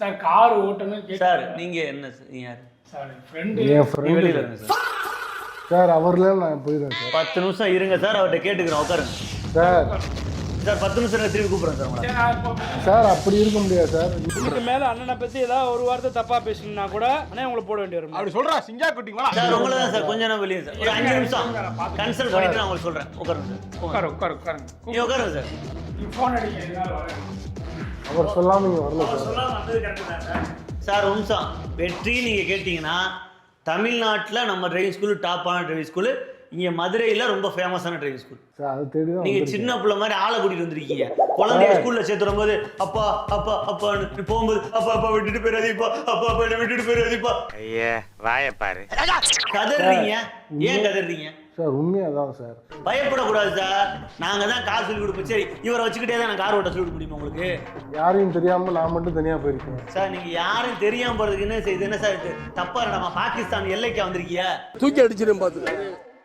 Sir car ஓட்டணும் sir நீங்க என்ன யார் சார் ஃப்ரெண்டு என் ஃப்ரெண்டு வெளியில இருங்க சார். சார் அவர்ல நான் போயிடுறேன் சார். 10 நிமிஷம் இருங்க சார், அவர்கிட்ட கேட்டுக்கிறோம், உட்காருங்க சார் சார். 10 நிமிஷம் திருப்பி கூப்பிடுறேன் சார் உங்களை. சார் அப்படி இருக்க முடியாது சார். இதுக்கு மேல அண்ணனை பத்தி ஏதாவது ஒரு வார்த்தை தப்பா பேசுனா கூட அண்ணே உங்களை போட வேண்டி வரும். அப்படி சொல்றா சிங்கா குட்டிங்களா சார் உங்களை தான் சார், கொஞ்ச நேரம் வெளியே சார், ஒரு 5 நிமிஷம் கன்சல்ட் பண்ணிட்டு நான் உங்களுக்கு சொல்றேன். உட்காருங்க சார், உட்காருங்க நீங்க உட்காருங்க சார். ஃபோன் அடிக்க அவர் சொல்லாம நீங்க வரல சார். சார் ஒரு நிமிஷம். வெற்றி நீங்க கேட்டீங்கன்னா தமிழ்நாட்டில் நம்ம டிரைவிங் ஸ்கூல் டாப்பான டிரைவிங் ஸ்கூல், இங்கே மதுரையில் ரொம்ப ஃபேமஸான டிரைவிங் ஸ்கூல். சார் அது தெரியும். நீங்க சின்ன பிள்ளை மாதிரி ஆளை கூட்டிட்டு வந்திருக்கீங்க. குழந்தைய ஸ்கூல்ல சேர்த்துடும் போது அப்பா அப்பா அப்பான்னு போகும்போது அப்பா அப்பா விட்டுட்டு போயிடாதீப்பா, அப்பா அப்பா என்ன விட்டுட்டு போயிடாதீப்பா. ஐயா வாய பாரு. கதறீங்க, ஏன் கதறீங்க சார்? உண்மையாதான் சார். பயப்படக்கூடாது சார், நாங்க தான் கார் சொல்லி கொடுப்போம். சரி, இவரை வச்சுக்கிட்டே தான் நான் கார் ஓட்ட சொல்லி கொடுக்க முடியுமா உங்களுக்கு? யாரையும் தெரியாம நான் மட்டும் தனியா போயிருக்கேன் சார். நீங்க யாரும் தெரியாம போறதுக்கு என்ன செய்யுது? என்ன சார் இது தப்பா? நம்ம பாகிஸ்தான் எல்லைக்கா வந்திருக்கியா? தூக்கி அடிச்சிடும் பாத்து.